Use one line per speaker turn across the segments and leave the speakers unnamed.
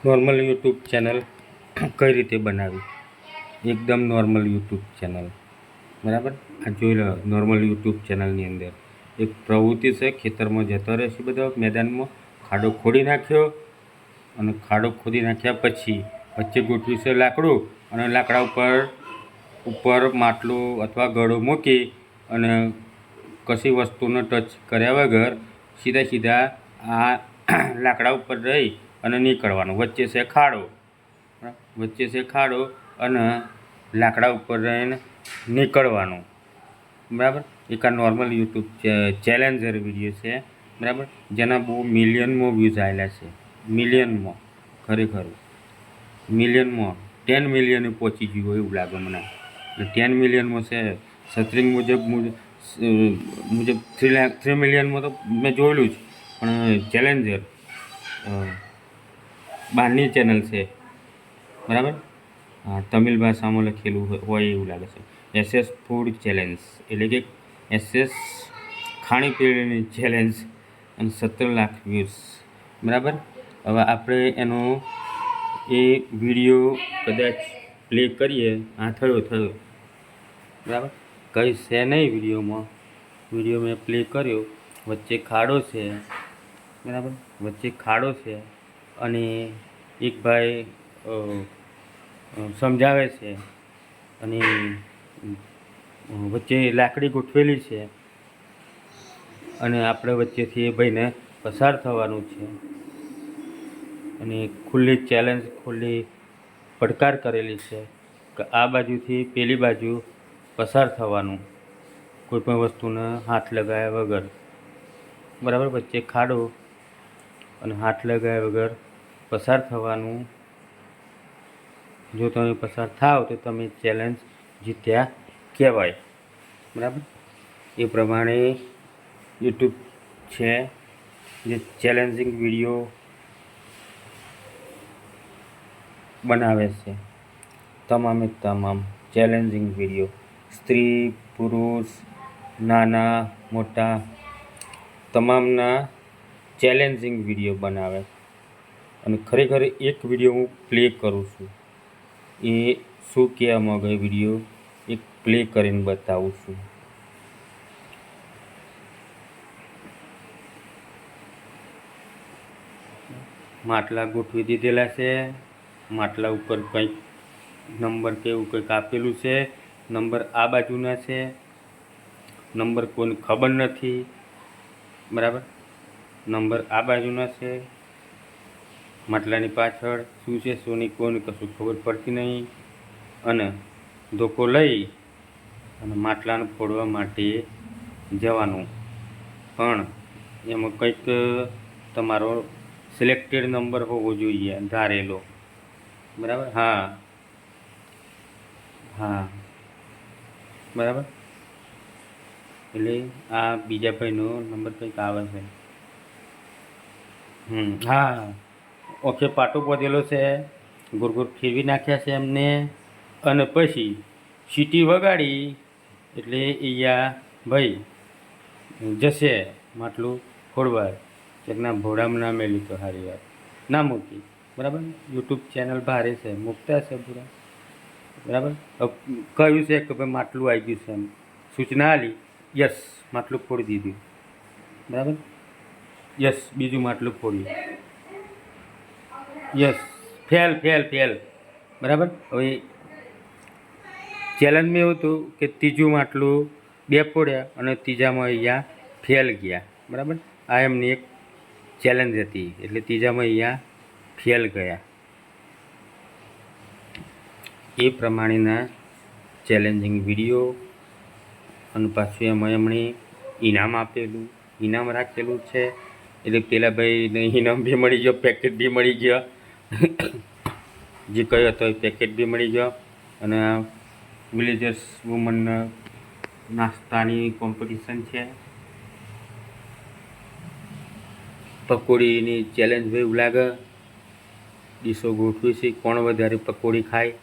Normal YouTube channel કઈ રીતે બનાવી? એકદમ નોર્મલ યુટ્યુબ ચેનલ, બરાબર. આ જોઈ લો, નોર્મલ યુટ્યુબ ચેનલની અંદર એક પ્રવૃત્તિ છે. ખેતરમાં જતો રહે છે, બધો મેદાનમાં ખાડો ખોદી નાખ્યો, અને ખાડો ખોદી નાખ્યા પછી વચ્ચે ગોઠવ્યું છે લાકડું, અને લાકડા ઉપર માટલું અથવા ગળો મૂકી અને કશી વસ્તુનો ટચ કર્યા વગર સીધા આ લાકડા ઉપર રહી અને નીકળવાનું. વચ્ચે છે ખાડો અને લાકડા ઉપર રહીને નીકળવાનું, બરાબર. એક આ નોર્મલ યુટ્યુબ ચેલેન્જર વિડીયો છે, બરાબર, જેના બહુ મિલિયનમાં વ્યૂઝ આવેલા છે. મિલિયનમાં, ખરેખર મિલિયનમાં 10 મિલિયને પહોંચી ગયું એવું લાગે મને. 10 મિલિયનમાં છે. સત્રિંગ મુજબ 3 મિલિયનમાં તો મેં જોયેલું જ, પણ ચેલેન્જર બહારની ચેનલ છે, બરાબર. તમિલ ભાષામાં લખેલું હોય એવું લાગે છે. SS ફૂડ ચેલેન્જ, એટલે કે SS ખાણીપીણીની ચેલેન્જ, અને 17 લાખ વ્યૂઝ, બરાબર. હવે આપણે એનો એ વિડીયો કદાચ પ્લે કરીએ. થયો, બરાબર. કંઈ છે નહીં વિડીયો મેં પ્લે કર્યો. વચ્ચે ખાડો છે, બરાબર, વચ્ચે ખાડો છે, અને એક ભાઈ સમજાવે છે, અને વચ્ચે લાકડી ગોઠવેલી છે, અને આપણે વચ્ચેથી એ ભાઈને પસાર થવાનું છે, અને ખુલ્લી ચેલેન્જ, ખુલ્લી પડકાર કરેલી છે કે આ બાજુથી પેલી બાજુ પસાર થવાનું, કોઈપણ વસ્તુને હાથ લગાવ્યા વગર, બરાબર. વચ્ચે ખાડો અને હાથ લગાવ્યા વગર પસાર થવાનું. જો તમે પસાર થાવ તો તમે ચેલેન્જ જીત્યા કહેવાય, બરાબર. એ પ્રમાણે યુટ્યુબ છે જે ચેલેન્જિંગ વિડીયો બનાવે છે. તમામ ચેલેન્જિંગ વિડીયો, સ્ત્રી પુરુષ નાના મોટા તમામના ચેલેન્જિંગ વિડીયો બનાવે. અને ખરેખર એક વિડીયો હું પ્લે કરું છું. એ શું કહેવા માંગે વિડીયો એક પ્લે કરીને બતાવું છું. માટલા ગોઠવી દીધેલા છે. માટલા ઉપર કંઈક નંબર કે એવું કંઈક આપેલું છે. નંબર આ બાજુના છે, નંબર કોઈને ખબર નથી, બરાબર. નંબર આ બાજુના છે. માટલાની પાછળ શું છે શું નહીં કોઈને કશું ખબર પડતી નહીં. અને ધોકો લઈ અને માટલાને ફોડવા માટે જવાનું. પણ એમાં કંઈક તમારો સિલેક્ટેડ નંબર હોવો જોઈએ, ધારેલો, બરાબર. હા, બરાબર. એટલે આ બીજા ભાઈનો નંબર કંઈક આવે છે. ઓકે, પાટો પોધેલો છે, ગોળ ફેરવી નાખ્યા છે એમને, અને પછી સીટી વગાડી એટલે અહીંયા ભાઈ જશે માટલું ફોડવા. ચકના ભોળામાં ના મેલી તો સારી વાત ના મૂકી, બરાબર. યુટ્યુબ ચેનલ ભારે છે, મૂકતા છે પૂરા, બરાબર. કહ્યું છે કે ભાઈ માટલું આવી ગયું છે, એમ સૂચના આલી, યસ માટલું ફોડી દીધું, બરાબર. યસ, બીજું માટલું ફોડ્યું, યસ, ફેલ, બરાબર. હવે ચેલેન્જમાં એવું હતું કે ત્રીજું માટલું 2 ફોડ્યા અને ત્રીજામાં અહીંયા ફેલ ગયા, બરાબર. આ એમની એક ચેલેન્જ હતી, એટલે ત્રીજામાં અહીંયા ફેલ ગયા. એ પ્રમાણેના ચેલેન્જિંગ વિડીયો, અને પાછું એમાં એમણે ઇનામ આપેલું, ઇનામ રાખેલું છે. એટલે પેલા ભાઈને ઇનામ બી મળી ગયો, પેકેટ બી મળી ગયો, જે કહ્યું હતો એ પેકેટ બી મળી ગયો. અને વિલેજર્સ વુમનના નાસ્તાની કોમ્પિટિશન છે. પકોડીની ચેલેન્જ ભાઈ એવું લાગે, ડીશો ગોઠવી છે, કોણ વધારે પકોડી ખાય.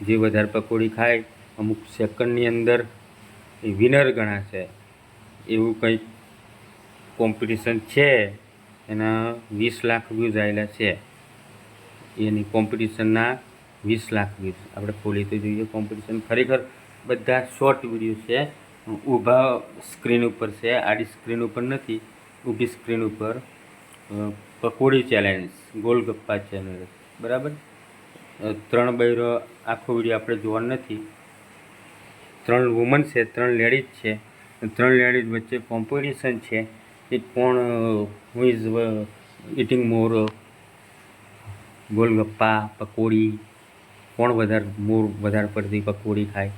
જે વધારે પકોડી ખાય અમુક સેકન્ડની અંદર એ વિનર ગણાશે. એવું કંઈક કોમ્પિટિશન છે. એના 20 લાખ વ્યૂઝ આવેલા છે. એની કોમ્પિટિશનના 20 લાખ વ્યૂઝ. આપણે ખોલી તો જોઈએ કોમ્પિટિશન. ખરેખર બધા શોર્ટ વિડીયો છે, ઊભા સ્ક્રીન ઉપર છે, આડી સ્ક્રીન ઉપર નથી, ઊભી સ્ક્રીન ઉપર. પકોડી ચેલેન્જ, ગોલગપ્પા ચેલેન્જ, બરાબર. 3 બૈરો આખો વિડીયો આપણે જોવાનો નથી. 3 વુમન છે, 3 લેડીઝ છે. 3 લેડીઝ વચ્ચે કોમ્પિટિશન છે કે કોણ હુ ઇઝ ઇટિંગ મોર ગોલગપ્પા, પકોડી, કોણ વધારે પડતી પકોડી ખાય,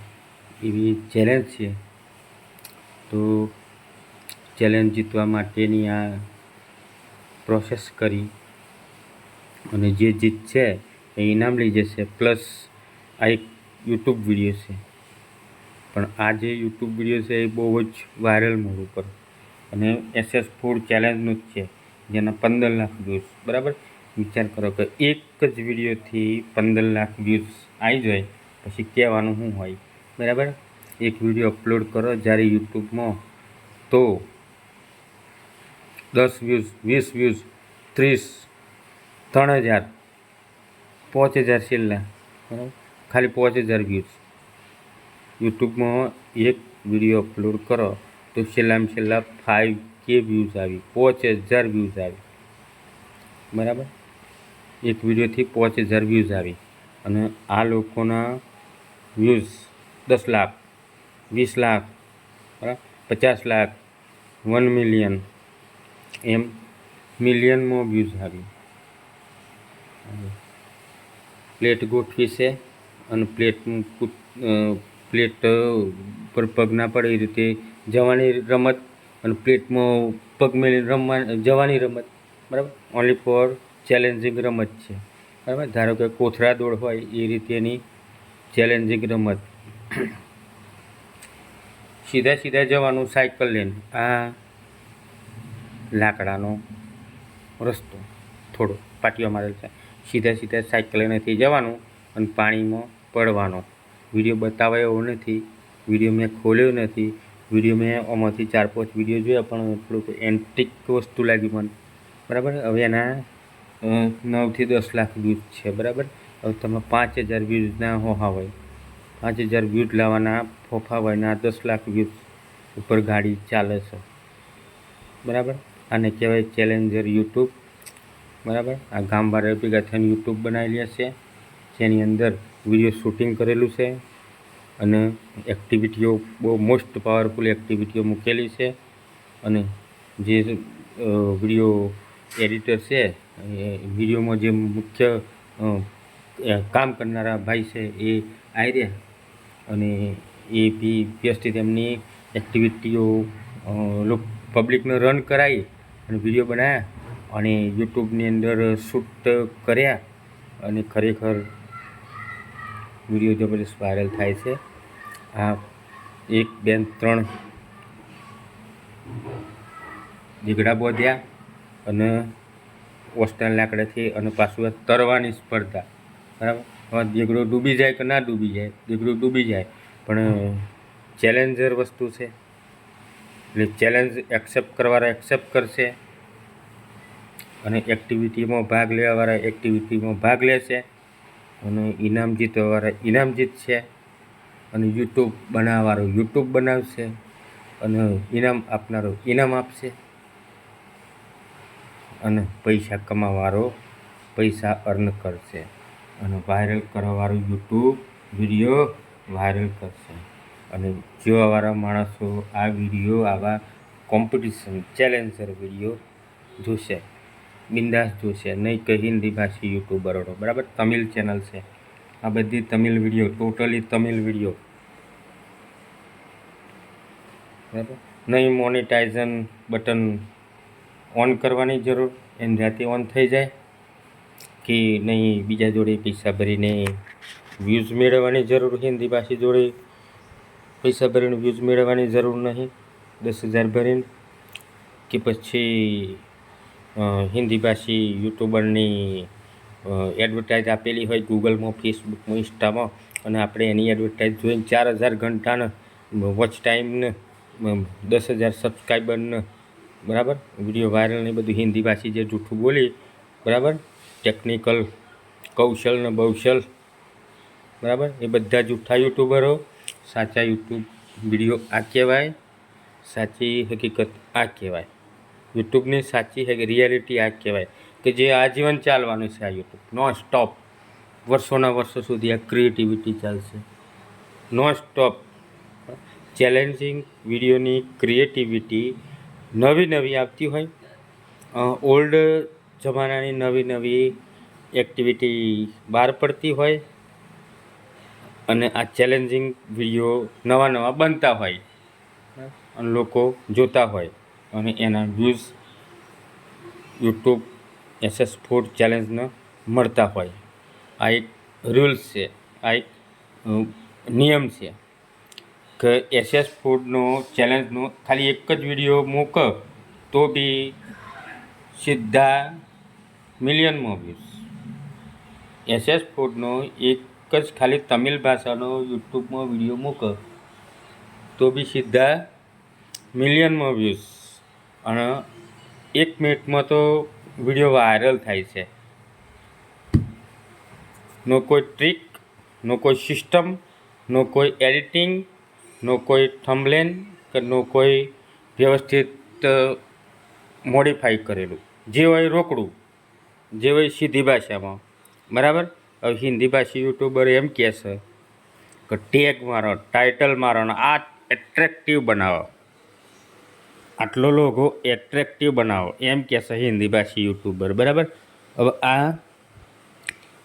એવી ચેલેન્જ છે. તો ચેલેન્જ જીતવા માટેની આ પ્રોસેસ કરી અને જે જીતશે એ ઇનામ લઈ જશે. પ્લસ આ એક યુટ્યુબ વિડીયો છે, પણ આ જે યુટ્યુબ વિડીયો છે એ બહુ જ વાયરલ મોડ ઉપર અને SS ફૂડ ચેલેન્જનું જ છે, જેના 15 લાખ વ્યૂઝ. બરાબર. વિચાર કરો કે એક જ વિડીયોથી 15 લાખ વ્યૂઝ આવી જાય, પછી કહેવાનું શું હોય. બરાબર. એક વિડીયો અપલોડ કરો જ્યારે યુટ્યુબમાં, તો 10 વ્યૂઝ, 20 વ્યૂઝ, 30, 3000, 5000 છેલ્લા. બરાબર. ખાલી 5000 વ્યૂઝ. યુટ્યુબમાં એક વિડીયો અપલોડ કરો તો છેલ્લામાં છેલ્લા 5K વ્યૂઝ આવી, 5000 વ્યૂઝ આવી. બરાબર. એક વિડીયોથી 5000 વ્યૂઝ આવી અને આ લોકોના વ્યૂઝ 10 લાખ, 20 લાખ, બરાબર, 50 લાખ, 1 મિલિયન, એમ મિલિયનમાં વ્યૂઝ આવી. પ્લેટ ગોઠવી છે અને પ્લેટ પર પગ ના પડે એ રીતે જવાની રમત, અને પ્લેટમાં પગ મેળવીને જવાની રમત. બરાબર. ઓનલી ફોર ચેલેન્જિંગ રમત છે. બરાબર. ધારો કે કોથળા દોડ હોય એ રીતેની ચેલેન્જિંગ રમત. સીધા જવાનું સાયકલ લઈને. આ લાકડાનો રસ્તો થોડો પાટીઓ મારેલ છે. સીધા સાયકલ લઈનેથી જવાનું અને પાણીમાં પડવાનો. વિડીયો બતાવે એવો નથી, વિડીયો મેં ખોલ્યો નથી. વિડીયો મેં આમાંથી 4-5 વિડીયો જોયા, પણ થોડુંક એન્ટિક વસ્તુ લાગી મને. બરાબર. હવે એના 9 થી 10 લાખ વ્યૂઝ છે. બરાબર. હવે તમે 5000 વ્યૂઝના હોહા હોય, 5000 વ્યૂઝ લાવવાના ફોફા હોય ને આ 10 લાખ વ્યૂઝ ઉપર ગાડી ચાલે છે. બરાબર. આને કહેવાય ચેલેન્જર યુટ્યુબ. બરાબર. આ ગામવાળા ભેગા થઈને યુટ્યુબ બનાવેલી છે, જેની અંદર વિડીયો શૂટિંગ કરેલું છે અને એક્ટિવિટીઓ બહુ મોસ્ટ પાવરફુલ એક્ટિવિટીઓ મૂકેલી છે. અને જે વિડીયો એડિટર છે, એ વિડીયોમાં જે મુખ્ય કામ કરનારા ભાઈ છે એ આવી રહ્યા અને એ બી વ્યવસ્થિત એમની એક્ટિવિટીઓ પબ્લિકને રન કરાવી અને વિડીયો બનાવ્યા અને યુટ્યુબની અંદર શૂટ કર્યા અને ખરેખર વિડીયો જબરદસ્ત વાયરલ થાય છે. આ 1, 2, 3 દીગડા બોધ્યા અને ઓસ્ટન લાકડાથી અને પાછું તરવાની સ્પર્ધા. બરાબર. હવે દીગડો ડૂબી જાય કે ના ડૂબી જાય, દીગડું ડૂબી જાય, પણ ચેલેન્જર વસ્તુ છે એટલે ચેલેન્જ એક્સેપ્ટ કરવાવાળા એક્સેપ્ટ કરશે અને એક્ટિવિટીમાં ભાગ લેવાવાળા એક્ટિવિટીમાં ભાગ લેશે અને ઇનામ જીતવાવાળા ઇનામ જીતશે અને યુટ્યુબ બનાવવાવાળો યુટ્યુબ બનાવશે અને ઇનામ આપનારો ઇનામ આપશે અને પૈસા કમાવાવાળો પૈસા અર્ન કરશે અને વાયરલ કરવાવાળો યુટ્યુબ વિડીયો વાયરલ કરશે. અને જોવાવાળા માણસો આ વિડીયો, આવા કોમ્પિટિશન ચેલેન્જર વિડીયો જોશે, બિંદાસ જોશે, નહીં કે હિન્દી ભાષી યુટ્યુબરો. બરાબર. તમિલ ચેનલ છે, આ બધી Tamil video, totally Tamil video. બરાબર. નહીં મોનેટાઇઝન બટન ઓન કરવાની જરૂર, એની જાતે ઓન થઈ જાય, કે નહીં બીજા જોડે પૈસા ભરીને વ્યૂઝ મેળવવાની જરૂર, હિન્દી ભાષી જોડે પૈસા ભરીને વ્યૂઝ મેળવવાની જરૂર નહીં 10,000 ભરીને, કે પછી હિન્દી ભાષી યુટ્યુબરની એડવર્ટાઇઝ આપેલી હોય ગૂગલમાં, ફેસબુકમાં, ઇન્સ્ટામાં, અને આપણે એની એડવર્ટાઇઝ જોઈને 4000 ઘંટાને વોચ ટાઈમને 10,000 સબસ્ક્રાઈબરને, બરાબર, વિડીયો વાયરલ ને બધું હિન્દી ભાષી જે જૂઠું બોલી, બરાબર, ટેકનિકલ કૌશલ ને બૌશલ, બરાબર, એ બધા જૂઠા યુટ્યુબરો. સાચા યુટ્યુબ વિડીયો આ કહેવાય, સાચી હકીકત આ કહેવાય. યુટ્યુબની સાચી રિયાલિટી આ કહેવાય કે જે આજીવન ચાલવાનું છે. આ યુટ્યુબ નોન સ્ટોપ વર્ષોના વર્ષો સુધી આ ક્રિએટિવિટી ચાલશે. નોન સ્ટોપ ચેલેન્જિંગ વિડીયોની ક્રિએટિવિટી નવી નવી આવતી હોય. ઓલ્ડ જમાનાની નવી નવી એક્ટિવિટી બહાર પડતી હોય અને આ ચેલેન્જિંગ વિડીયો નવા નવા બનતા હોય અને લોકો જોતા હોય અને એના વ્યૂઝ યુટ્યુબ SS ફૂડ ચેલેન્જને મળતા હોય. આ એક રૂલ્સ છે, આ એક નિયમ છે કે SS ફૂડનો ચેલેન્જનો ખાલી એક જ વિડીયો મૂકો તો બી સીધા મિલિયનમાં વ્યૂઝ. SS ફૂડનો એક જ ખાલી તમિલ ભાષાનો યુટ્યુબમાં વિડીયો મૂકો તો બી સીધા મિલિયનમાં વ્યૂઝ અને 1 મિનિટમાં તો વિડીયો વાયરલ થાય છે. નો કોઈ ટ્રીક, નો કોઈ સિસ્ટમ, નો કોઈ એડિટિંગ, નો કોઈ થંબનેલ કે નો કોઈ વ્યવસ્થિત મોડિફાઈ કરેલું. જે હોય રોકડું, જે હોય સીધી ભાષામાં, બરાબર. હવે હિન્દી ભાષી યુટ્યુબર એમ કહે છે કે ટેગ મારો, ટાઇટલ મારો, આ એટ્રેક્ટિવ બનાવો, આટલો લોગો એટ્રેક્ટિવ બનાવો, એમ કહે છે હિન્દી ભાષી યુટ્યુબર, બરાબર. હવે આ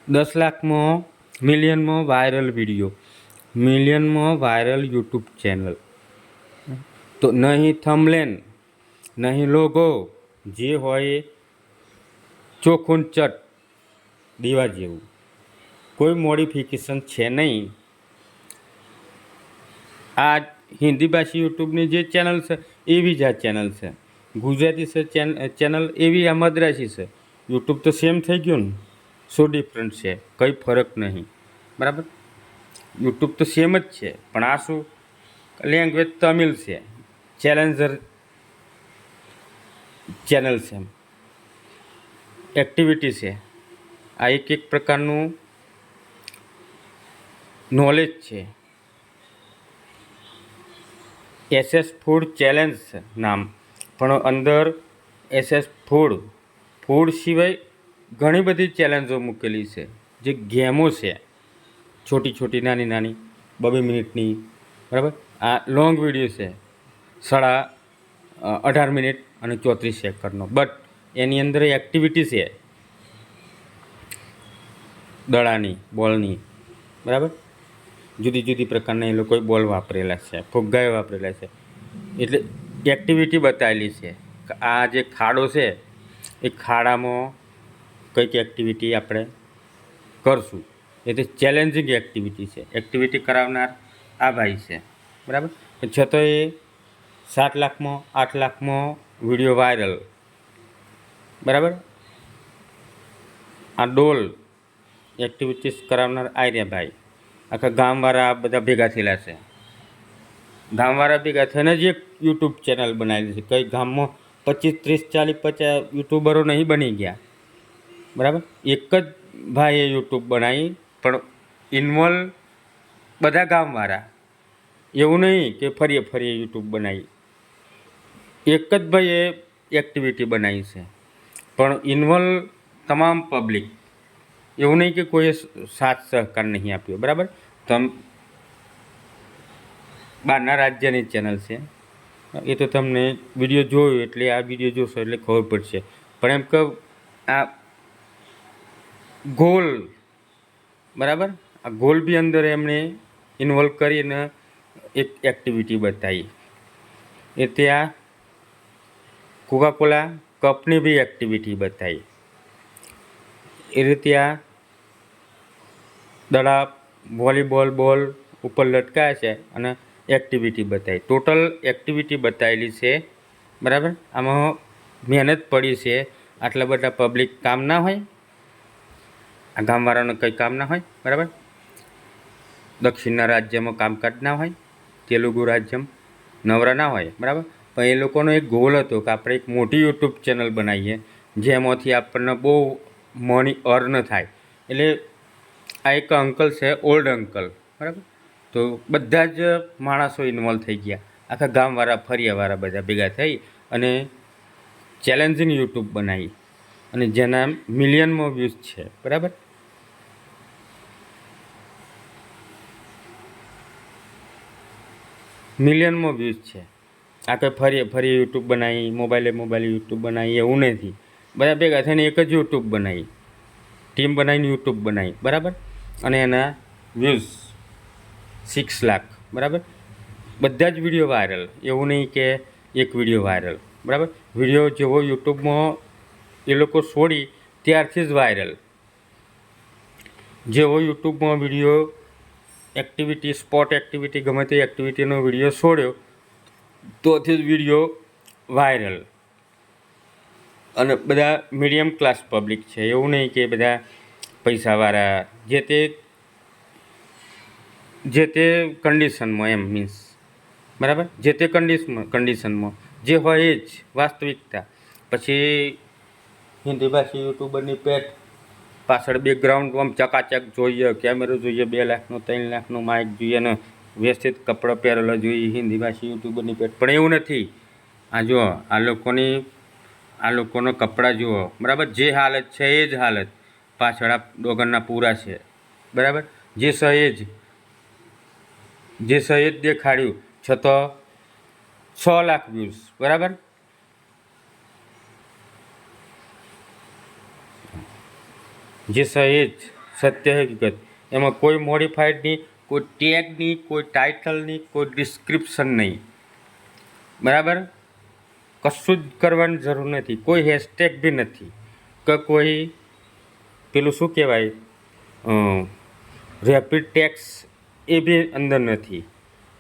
10 લાખમાં મિલિયનમાં વાયરલ વિડીયો, મિલિયનમાં વાયરલ યુટ્યુબ ચેનલ, તો નહીં થંબનેલ, નહીં લોગો, જે હોય ચોખ્ખું ચટ દીવા જેવું, કોઈ મોડિફિકેશન છે નહીં. આ હિન્દી ભાષી યુટ્યુબની જે ચેનલ છે એવી જ આ ચેનલ છે. ગુજરાતી છે ચેનલ એવી આ મદ્રાસી છે. યુટ્યુબ તો સેમ થઈ ગયું ને, શું ડિફરન્ટ છે? કંઈ ફરક નહીં, બરાબર. યુટ્યુબ તો સેમ જ છે, પણ આ શું લેંગ્વેજ તમિલ છે, ચેલેન્જર ચેનલ છે, એક્ટિવિટી છે. આ એક પ્રકારનું નોલેજ છે. SS ફૂડ ચેલેન્જ નામ, પણ અંદર SS ફૂડ સિવાય ઘણી બધી ચેલેન્જો મૂકેલી છે. જે ગેમો છે, છોટી છોટી નાની નાની 2 મિનિટની, બરાબર. આ લોંગ વિડીયો છે, 18 મિનિટ અને 34 સેકન્ડનો, બટ એની અંદર એક્ટિવિટી છે દડાની, બોલની, બરાબર. જુદી જુદી પ્રકારના એ લોકોએ બોલ વાપરેલા છે, ફુગ્ગાએ વાપરેલા છે, એટલે એક્ટિવિટી બતાવેલી છે. આ જે ખાડો છે એ ખાડામાં કંઈક એક્ટિવિટી આપણે કરશું, એટલે ચેલેન્જિંગ એક્ટિવિટી છે. એક્ટિવિટી કરાવનાર આ ભાઈ છે, બરાબર. છતાં એ 7 લાખમાં 8 લાખમાં વિડીયો વાયરલ, બરાબર. આ ડોલ એક્ટિવિટીઝ કરાવનાર આર્યા ભાઈ, આખા ગામવાળા બધા ભેગા થયેલા છે. ગામવાળા ભેગા થઈને જ એક યુટ્યુબ ચેનલ બનાવેલી છે. કઈ ગામમાં 25, 30, 40, 50 યુટ્યુબરો નહીં બની ગયા, બરાબર. એક જ ભાઈએ યુટ્યુબ બનાવી, પણ ઇન્વોલ્વ બધા ગામવાળા. એવું નહીં કે ફરીએ યુટ્યુબ બનાવી. એક જ ભાઈએ એક્ટિવિટી બનાવી છે, પણ ઇન્વોલ્વ તમામ પબ્લિક. એવું નહીં કે કોઈએ સાથ સહકાર નહીં આપ્યો, બરાબર. બહારના રાજ્યની ચેનલ છે, એ તો તમને વિડીયો જોયો એટલે આ વિડીયો જોશો એટલે ખબર પડશે. પણ એમ કે આ ગોલ, બરાબર, આ ગોલ બી અંદર એમણે ઇન્વોલ્વ કરીને એક એક્ટિવિટી બતાવી. એ ત્યાં કોકાકોલા કપની બી એક્ટિવિટી બતાવી. એ રીતે આ દડા વોલીબોલ બોલ ઉપર લટકાયા છે અને એક્ટિવિટી બતાવી. ટોટલ એક્ટિવિટી બતાવેલી છે, બરાબર. આમાં મહેનત પડી છે. આટલા બધા પબ્લિક કામ ના હોય, આ ગામવાળાને કંઈ કામ ના હોય, બરાબર. દક્ષિણના રાજ્યમાં કામકાજ ના હોય, તેલુગુ રાજ્યમાં નવરા ના હોય, બરાબર. પણ એ લોકોનો એક ગોલ હતો કે આપણે એક મોટી યુટ્યુબ ચેનલ બનાવીએ જેમાંથી આપણને બહુ મની અર્ન થાય. એટલે આ એક અંકલ છે, ઓલ્ડ અંકલ, બરાબર. તો બધા જ માણસો ઇન્વોલ્વ થઈ ગયા, આખા ગામવાળા ફરિયાવાળા બધા ભેગા થઈ અને ચેલેન્જિંગ યુટ્યુબ બનાવી અને જેના મિલિયનમાં વ્યૂઝ છે, બરાબર. મિલિયનમાં વ્યૂઝ છે. આ કંઈ ફરી યુટ્યુબ બનાવી, મોબાઈલે યુટ્યુબ બનાવી એવું નથી. બધા ભેગા થઈને એક જ યુટ્યુબ બનાવી, ટીમ બનાવીને યુટ્યુબ બનાવી, બરાબર. અને એના વ્યૂઝ 6 લાખ, બરાબર. બધા જ વિડીયો વાયરલ, એવું નહીં કે એક વિડીયો વાયરલ, બરાબર. વિડીયો જેવો યુટ્યુબમાં એ લોકો છોડી ત્યારથી જ વાયરલ. જેવો યુટ્યુબમાં વિડીયો એક્ટિવિટી, સ્પોટ એક્ટિવિટી, ગમે તે એક્ટિવિટીનો વિડીયો છોડ્યો તોથી જ વિડીયો વાયરલ. અને બધા મીડિયમ ક્લાસ પબ્લિક છે, એવું નહીં કે બધા પૈસાવાળા, જે તે કન્ડિશનમાં, એમ મીન્સ, બરાબર. જે તે કન્ડિશનમાં જે હોય એ જ વાસ્તવિકતા. પછી હિન્દી ભાષી યુટ્યુબરની પેટ પાછળ બેકગ્રાઉન્ડ આમ ચકાચક જોઈએ, કેમેરો જોઈએ, 2 લાખનો 3 લાખનો માઇક જોઈએ ને વ્યવસ્થિત કપડાં પહેરેલા જોઈએ હિન્દી ભાષી યુટ્યુબરની પેટ. પણ એવું નથી. આ જુઓ, આ લોકોનો કપડાં જુઓ, બરાબર. જે હાલત છે એ જ હાલત પાછળ આ ડોગરના પૂરા છે, બરાબર. જે સહેજ દેખાડ્યું છતાં 6 લાખ વ્યૂઝ, બરાબર. જે સહેજ સત્ય હકીકત, એમાં કોઈ મોડિફાઈડ નહીં, કોઈ ટેગ નહીં, કોઈ ટાઇટલ નહીં, કોઈ ડિસ્ક્રિપ્શન નહીં, બરાબર. કશું જ કરવાની જરૂર નથી, કોઈ હેશટેગ બી નથી કે કોઈ પેલું શું કહેવાય રેપિડ ટેક્સ એ બી અંદર નથી,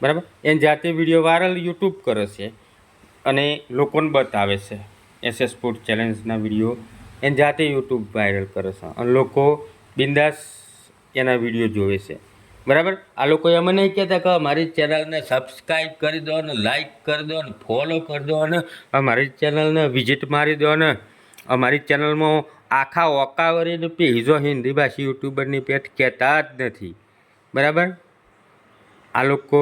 બરાબર. એની જાતે વિડીયો વાયરલ યુટ્યુબ કરે છે અને લોકોને બતાવે છે. SS ફૂડ ચેલેન્જના વિડીયો એની જાતે યુટ્યુબ વાયરલ કરે છે અને લોકો બિંદાસ એના વિડીયો જોવે છે, બરાબર. આ લોકો એમ નહીં કહેતા કે અમારી ચેનલને સબસ્ક્રાઈબ કરી દો ને, લાઈક કરી દો ને, ફોલો કરી દો ને, અમારી ચેનલને વિઝિટ મારી દો ને. અમારી ચેનલમાં આખા ઓકાવરીને પેજો હિન્દી ભાષી યુટ્યુબરની પેટ કહેતા જ નથી, બરાબર. આ લોકો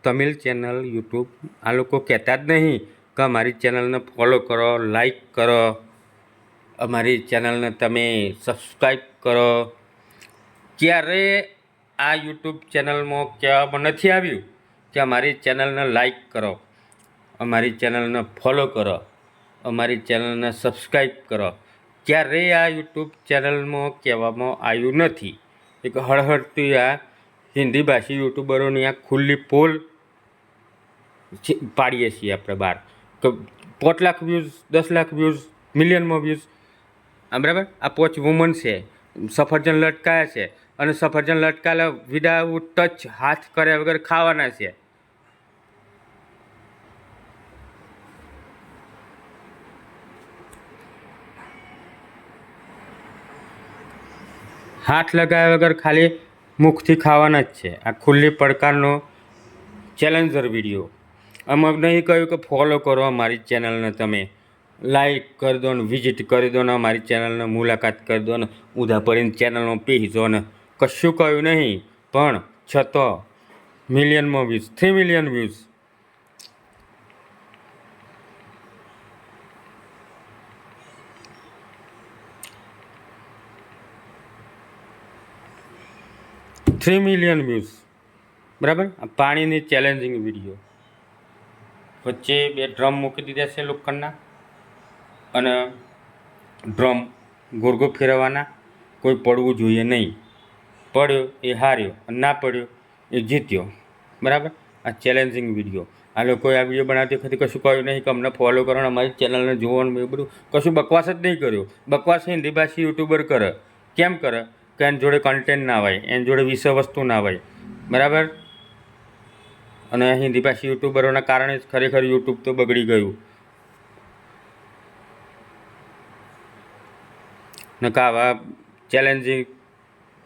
તમિલ ચેનલ યુટ્યુબ આ લોકો કહેતા જ નહીં કે અમારી ચેનલને ફોલો કરો, લાઈક કરો, અમારી ચેનલને તમે સબસ્ક્રાઈબ કરો. ક્યારે આ યુટ્યુબ ચેનલમાં કહેવામાં નથી આવ્યું કે અમારી ચેનલને લાઈક કરો, અમારી ચેનલને ફોલો કરો, અમારી ચેનલને સબસ્ક્રાઈબ કરો. ક્યારેય આ યુટ્યુબ ચેનલમાં કહેવામાં આવ્યું નથી. એક હળહળતી આ હિન્દી ભાષી યુટ્યુબરોની આ ખુલ્લી પોલ પાડીએ છીએ આપણે બહાર કે 5 લાખ વ્યૂઝ, 10 લાખ વ્યૂઝ, મિલિયનમાં વ્યૂઝ, બરાબર. આ 5 વુમન છે, સફરજન લટકાયા છે અને સફરજન લટકાયેલા વિદાઉટ ટચ, હાથ કર્યા વગર ખાવાના છે. હાથ લગાવ્યા વગર ખાલી મુખથી ખાવાના જ છે. આ ખુલ્લી પડકારનો ચેલેન્જર વિડીયો. આમાં નહીં કહ્યું કે ફોલો કરો અમારી ચેનલને, તમે લાઈક કરી દો ને, વિઝિટ કરી દો ને, અમારી ચેનલને મુલાકાત કરી દો ને, ઉધા પડીને ચેનલમાં પેજો ને, કશું કહ્યું નહીં. પણ છતાં મિલિયનમાં વ્યૂઝ, 3 મિલિયન વ્યૂઝ. બરાબર. આ પાણીની ચેલેન્જિંગ વિડીયો. વચ્ચે 2 ડ્રમ મૂકી દીધા છે લોખંડના અને ડ્રમ ગોળ ફેરવવાના. કોઈ પડવું જોઈએ નહીં. પડ્યો એ હાર્યો અને ના પડ્યો એ જીત્યો, બરાબર. આ ચેલેન્જિંગ વિડીયો. આ લોકોએ આ વિડીયો બનાવતી વખતે કશું કહ્યું નહીં કે અમને ફોલો કરો, અમારી ચેનલને જોવાનું, એ બધું કશું બકવાસ જ નહીં કર્યો. બકવાસ હિન્દી ભાષી યુટ્યુબર કરે. કેમ કરે? કે એની જોડે કન્ટેન્ટ ના હોય, એની જોડે વિષય વસ્તુ ના હોય, બરાબર. અને હિન્દી ભાષી યુટ્યુબરોના કારણે જ ખરેખર યુટ્યુબ તો બગડી ગયું. નકા આવા ચેલેન્જિંગ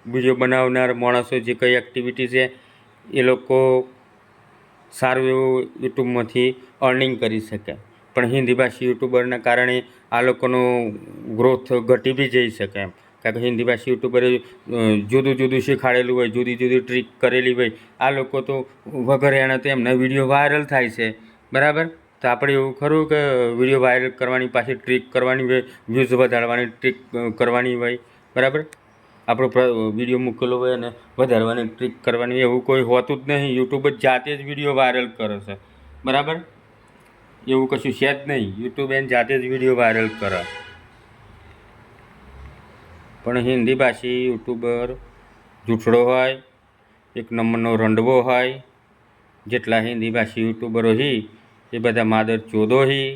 વિડીયો બનાવનાર માણસો જે કંઈ એક્ટિવિટી છે એ લોકો સારું એવું યુટ્યુબમાંથી અર્નિંગ કરી શકે. પણ હિન્દી ભાષી યુટ્યુબરના કારણે આ લોકોનો ગ્રોથ ઘટી બી જઈ શકે એમ. કારણ કે હિન્દી ભાષી યુટ્યુબરે જુદું જુદું શીખાડેલું હોય, જુદી જુદી ટ્રીક કરેલી હોય. આ લોકો તો વગર એણે તો એમના વિડીયો વાયરલ થાય છે, બરાબર. તો આપણે એવું ખરું કે વિડીયો વાયરલ કરવાની પાછી ટ્રીક કરવાની હોય, વ્યૂઝ વધારવાની ટ્રીક કરવાની હોય, બરાબર. આપણો વિડીયો મૂકેલો હોય અને વધારવાની ટ્રીક કરવાની એવું કોઈ હોતું જ નહીં. યુટ્યુબ જ જાતે જ વિડીયો વાયરલ કરે છે, બરાબર. એવું કશું છે જ નહીં. યુટ્યુબ એને જાતે જ વિડીયો વાયરલ કરે. પણ હિન્દી ભાષી યુટ્યુબર જૂઠડો હોય, એક નંબરનો રંડવો હોય. જેટલા હિન્દી ભાષી યુટ્યુબરો હી એ બધા માદર ચોદો હી,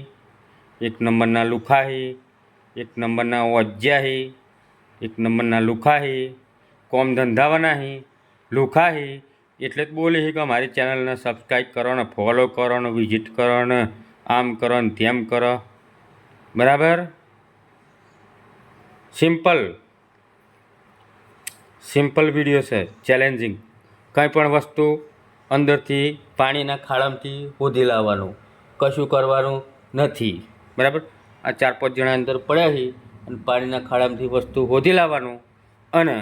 એક નંબરના લુખા હી, એક નંબરના ઓજ્યા હી, એક નંબરના લુખા હી, કોમ ધંધાવાના હી, લુખા હી. એટલે જ બોલે છે કે અમારી ચેનલને સબસ્ક્રાઈબ કરો ને, ફોલો કરો ને, વિઝિટ કરો ને, આમ કરો ને તેમ કરો, બરાબર. સિમ્પલ વિડીયો છે, ચેલેન્જિંગ. કંઈ પણ વસ્તુ અંદરથી પાણીના ખાડામાંથી શોધી લાવવાનું, કશું કરવાનું નથી, બરાબર. આ 4-5 જણા અંદર પડ્યા છે અને પાણીના ખાડામાંથી વસ્તુ શોધી લાવવાનું અને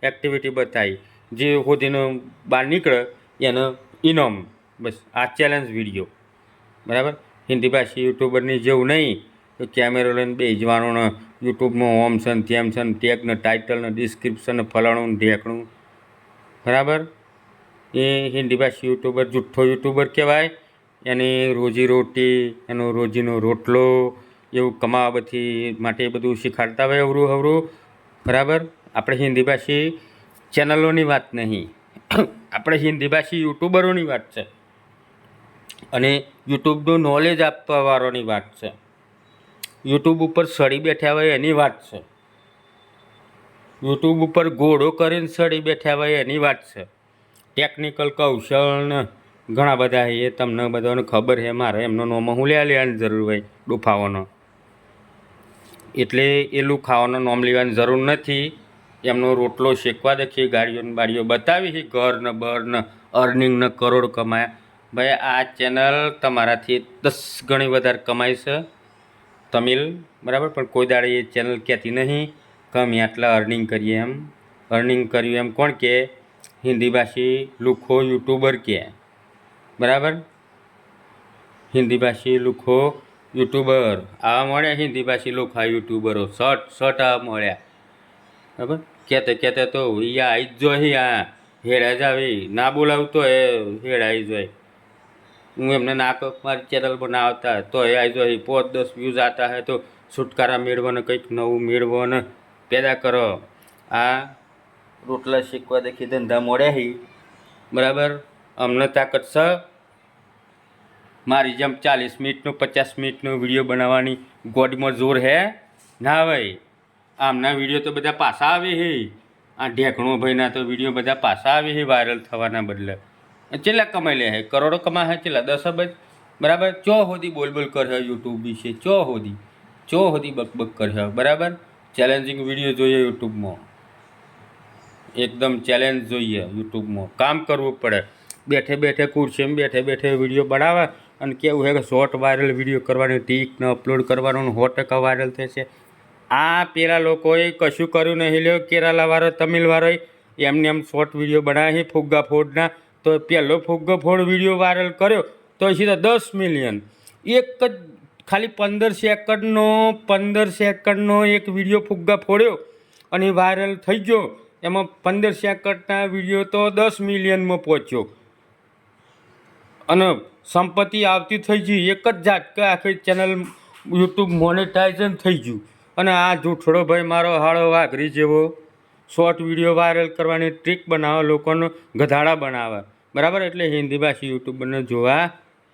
એક્ટિવિટી બતાવી, જે શોધીને બહાર નીકળે એને ઇનામ. બસ આ ચેલેન્જ વિડીયો, બરાબર. હિન્દી ભાષી યુટ્યુબરની જેવું નહીં કે કેમેરો લઈને બેસવાનું ને યુટ્યુબમાં ઓમ છે ને તેમ છે ને ટેગ ને ટાઇટલ ને ડિસ્ક્રિપ્શન ને ફલાણું ને ઢેકણું, બરાબર. એ હિન્દી ભાષી યુટ્યુબર જુઠ્ઠો યુટ્યુબર કહેવાય. એની રોજીરોટી, એનો રોજીનો રોટલો એવું કમાવાથી માટે બધું શીખાડતા હોય અવરું, બરાબર. આપણે હિન્દી ભાષી ચેનલોની વાત નહીં, આપણે હિન્દી ભાષી યુટ્યુબરોની વાત છે અને યુટ્યુબનું નોલેજ આપવાવાળાની વાત છે. યુટ્યુબ ઉપર સડી બેઠા હોય એની વાત છે. યુટ્યુબ ઉપર ઘોડો કરીને સડી બેઠા હોય એની વાત છે. ટેકનિકલ કૌશલ ઘણા બધા એ તમને બધાને ખબર છે. મારે એમનો નોમ હું લેવાની જરૂર હોય ડૂફાવાનો, એટલે એલું ખાવાનો નોમ લેવાની જરૂર નથી. એમનો રોટલો શેકવા દેખીએ, ગાડીઓને બાડીઓ બતાવી છે, ઘર ને બર ને અર્નિંગ ને કરોડ કમાયા. ભાઈ આ ચેનલ તમારાથી 10 ગણી વધારે કમાય છે તમિલ, બરાબર. પણ કોઈ દાડે એ ચેનલ કહેતી નહીં કે અમે આટલા અર્નિંગ કરીએ. એમ અર્નિંગ કર્યું એમ કોણ કહે? હિન્દી ભાષી લુખો યુટ્યુબર કહે, બરાબર. હિન્દી ભાષી લુખો યુટ્યુબર આવા મળ્યા. હિન્દી ભાષી લુખા યુટ્યુબરો શટ આવા મળ્યા, બરાબર. કહેતે તો યા આવી જ જોઈ, આ હેડા જ આવી ના બોલાવતો એ હેડા આવી જોઈ. હું એમને ના કહું મારી ચેનલ પર ના આવતા તો એ આવી જોઈ 5-10 વ્યૂઝ આતા હે તો છુટકારા મેળવો ને કંઈક નવું મેળવો ને પેદા કરો. આ રોટલા શેકવા દેખી ધંધા મળ્યા હી, બરાબર. અમને તાકાત છે મારી જેમ 40 મિનિટનો 50 મિનિટનો વિડીયો બનાવવાની ગોડમાં જોર હે ના ભાઈ? આમના વિડીયો તો બધા પાછા આવે છે. આ ઢેકણો ભાઈના તો વિડીયો બધા પાછા આવે છે વાયરલ થવાના બદલે. ચેલા કમાઈ લે છે? કરોડો કમા છે ચેલા? 10 અબજ, બરાબર. ચો હોદી બોલ કરે યુટ્યુબ વિશે, ચો હોદી બક કરે, બરાબર. ચેલેન્જિંગ વિડીયો જોઈએ યુટ્યુબમાં, એકદમ ચેલેન્જ જોઈએ યુટ્યુબમાં. કામ કરવું પડે. બેઠે ખુરશીમાં બેઠે વિડીયો બનાવે અને કેવું છે કે શોર્ટ વાયરલ વિડીયો કરવાની, ટીકને અપલોડ કરવાનું, 100% વાયરલ થશે. આ પેલા લોકોએ કશું કર્યું નહીં લ્યો. કેરાલાવાળો, તમિલવાળો એમને એમ શોર્ટ વિડીયો બનાવે છે ફુગ્ગા ફોડના. તો પહેલો ફુગ્ગા ફોડ વિડીયો વાયરલ કર્યો તો સીધા 10 મિલિયન. એક જ ખાલી 15 સેકન્ડનો એક વિડીયો ફુગ્ગા ફોડ્યો અને વાયરલ થઈ ગયો. એમાં 15 સેકન્ડના વિડીયો તો 10 મિલિયનમાં પહોંચ્યો અને સંપત્તિ આવતી થઈ ગઈ એક જ ઝાટકે. આખી ચેનલ યુટ્યુબ મોનેટાઇઝન થઈ ગયું. અને આ જૂઠડો ભાઈ મારો હાળો વાઘરી જેવો શોર્ટ વિડીયો વાયરલ કરવાની ટ્રીક બનાવે, લોકોને ગધાડા બનાવે, બરાબર. એટલે હિન્દી ભાષી યુટ્યુબરને જોવા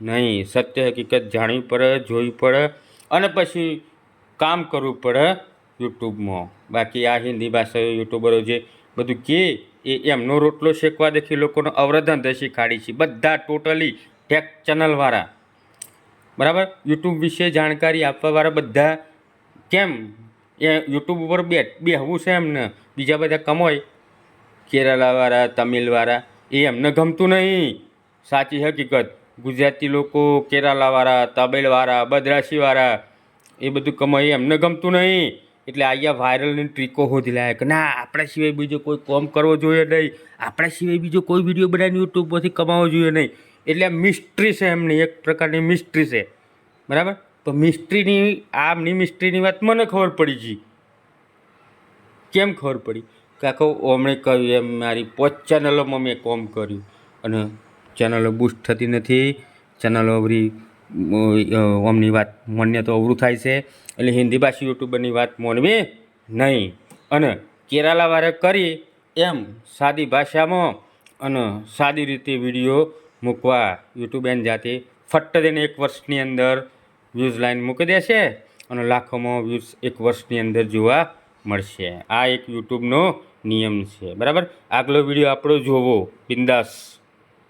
નહીં. સત્ય હકીકત જાણવી પડે, જોવી પડે અને પછી કામ કરવું પડે યુટ્યુબમાં. બાકી આ હિન્દી ભાષા યુટ્યુબરો જે બધું કહે એ એમનો રોટલો શેકવા દેખી લોકોનો અવરધંધે શીખાડી છે બધા ટોટલી ટેક ચેનલવાળા, બરાબર. યુટ્યુબ વિશે જાણકારી આપવાવાળા બધા. કેમ એ યુટ્યુબ ઉપર બેહવું છે એમને? બીજા બધા કમાય કેરલાવાળા, તમિલવાળા એ એમને ગમતું નહીં. સાચી હકીકત. ગુજરાતી લોકો કેરલાવાળા, તમિલવાળા, બદરાશીવાળા એ બધું કમાય એમને ગમતું નહીં. એટલે અહીંયા વાયરલની ટ્રીકો હોધી લાગે કે ના આપણા સિવાય બીજો કોઈ કોમ કરવો જોઈએ નહીં, આપણા સિવાય બીજો કોઈ વિડીયો બનાવીને યુટ્યુબમાંથી કમાવો જોઈએ નહીં. એટલે આ મિસ્ટ્રી છે એમની, એક પ્રકારની મિસ્ટ્રી છે, બરાબર. તો મિસ્ટ્રીની આમની મિસ્ટ્રીની વાત મને ખબર પડી ગઈ. કેમ ખબર પડી? કાકો હમણે કહ્યું એમ મારી 5 ચેનલોમાં મેં કોમ કર્યું અને ચેનલો બૂસ્ટ થતી નથી, ચેનલો બધી અમની વાત માન્ય તો અવરું થાય છે. એટલે હિન્દી ભાષી યુટ્યુબરની વાત માનવી નહીં અને કેરાલાવાળે કરી એમ સાદી ભાષામાં અને સાદી રીતે વિડીયો મૂકવા યુટ્યુબ એન જાતે ફટ્ટ દઈને 1 વર્ષની અંદર વ્યૂઝ લાઈન મૂકી દેશે અને લાખોમાં વ્યૂઝ 1 વર્ષની અંદર જોવા મળશે. આ એક યુટ્યુબનો નિયમ છે, બરાબર. આગલો વિડીયો આપણો જોવો બિંદાસ.